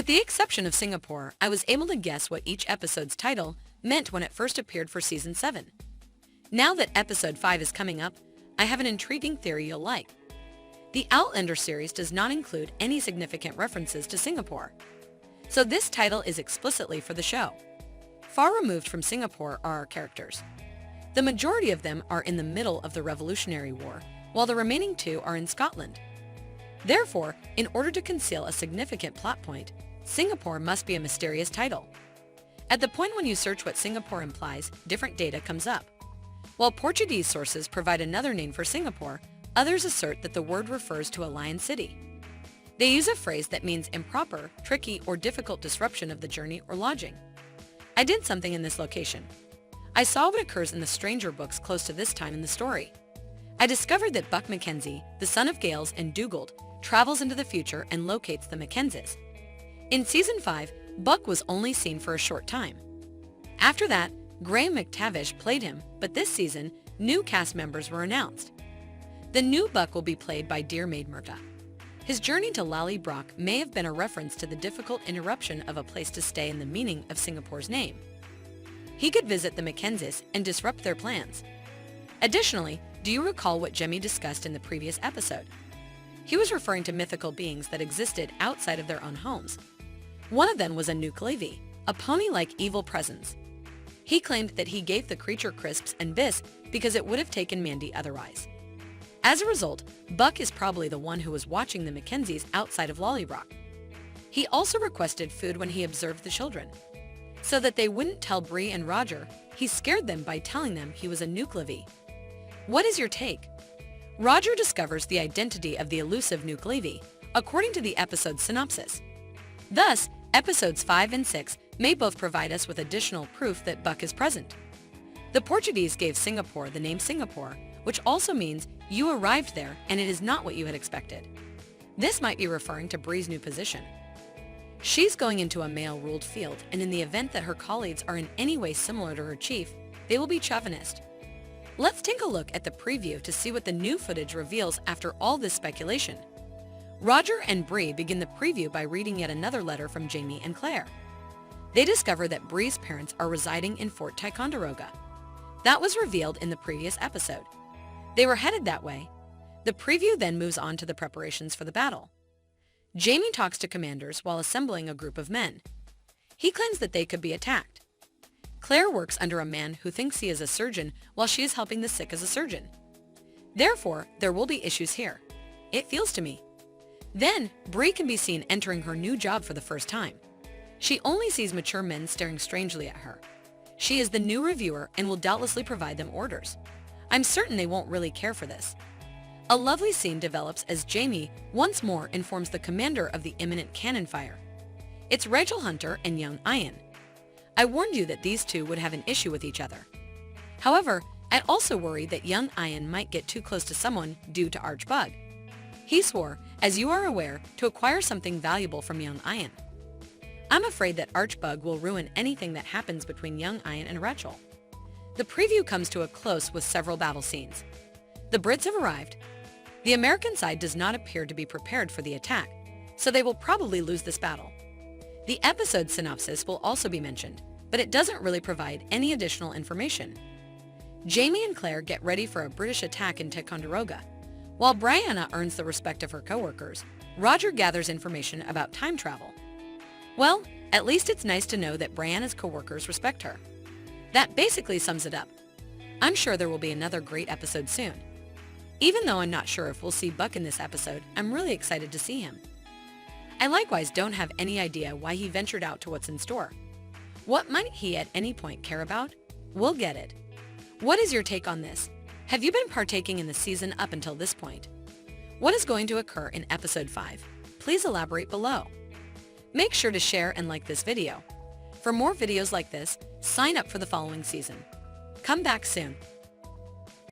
With the exception of Singapore, I was able to guess what each episode's title meant when it first appeared for Season 7. Now that Episode 5 is coming up, I have an intriguing theory you'll like. The Outlander series does not include any significant references to Singapore, so this title is explicitly for the show. Far removed from Singapore are our characters. The majority of them are in the middle of the Revolutionary War, while the remaining two are in Scotland. Therefore, in order to conceal a significant plot point, Singapore must be a mysterious title. At the point when you search what Singapore implies, different data comes up. While Portuguese sources provide another name for Singapore, others assert that the word refers to a lion city. They use a phrase that means improper, tricky, or difficult disruption of the journey or lodging. I did something in this location. I saw what occurs in the Stranger books close to this time in the story. I discovered that Buck Mackenzie, the son of Gales and Dugald, travels into the future and locates the Mackenzies. In Season 5, Buck was only seen for a short time. After that, Graham McTavish played him, but this season, new cast members were announced. The new Buck will be played by Dear Maid Murta. His journey to Lallybroch may have been a reference to the difficult interruption of a place to stay and the meaning of Singapore's name. He could visit the Mackenzies and disrupt their plans. Additionally, do you recall what Jemmy discussed in the previous episode? He was referring to mythical beings that existed outside of their own homes. One of them was a Nuclevi, a pony-like evil presence. He claimed that he gave the creature crisps and bis because it would have taken Mandy otherwise. As a result, Buck is probably the one who was watching the Mackenzies outside of Lallybroch. He also requested food when he observed the children. So that they wouldn't tell Bree and Roger, he scared them by telling them he was a Nuclevi. What is your take? Roger discovers the identity of the elusive Nuclevi, according to the episode's synopsis. Thus, episodes 5 and 6 may both provide us with additional proof that Buck is present. The Portuguese gave Singapore the name Singapore, which also means you arrived there and it is not what you had expected. This might be referring to Bree's new position. She's going into a male-ruled field, and in the event that her colleagues are in any way similar to her chief, they will be chauvinist. Let's take a look at the preview to see what the new footage reveals after all this speculation. Roger and Bree begin the preview by reading yet another letter from Jamie and Claire. They discover that Bree's parents are residing in Fort Ticonderoga. That was revealed in the previous episode. They were headed that way. The preview then moves on to the preparations for the battle. Jamie talks to commanders while assembling a group of men. He claims that they could be attacked. Claire works under a man who thinks he is a surgeon while she is helping the sick as a surgeon. Therefore, there will be issues here. It feels to me. Then, Bree can be seen entering her new job for the first time. She only sees mature men staring strangely at her. She is the new reviewer and will doubtlessly provide them orders. I'm certain they won't really care for this. A lovely scene develops as Jamie once more informs the commander of the imminent cannon fire. It's Rachel Hunter and young Ian. I warned you that these two would have an issue with each other. However, I also worried that young Ian might get too close to someone due to Archbug. He swore, as you are aware, to acquire something valuable from young Ian. I'm afraid that Archbug will ruin anything that happens between young Ian and Rachel. The preview comes to a close with several battle scenes. The Brits have arrived. The American side does not appear to be prepared for the attack, so they will probably lose this battle. The episode synopsis will also be mentioned, but it doesn't really provide any additional information. Jamie and Claire get ready for a British attack in Ticonderoga. While Brianna earns the respect of her coworkers, Roger gathers information about time travel. Well, at least it's nice to know that Brianna's coworkers respect her. That basically sums it up. I'm sure there will be another great episode soon. Even though I'm not sure if we'll see Buck in this episode, I'm really excited to see him. I likewise don't have any idea why he ventured out to what's in store. What might he at any point care about? We'll get it. What is your take on this? Have you been partaking in the season up until this point? What is going to occur in episode 5? Please elaborate below. Make sure to share and like this video. For more videos like this, sign up for the following season. Come back soon.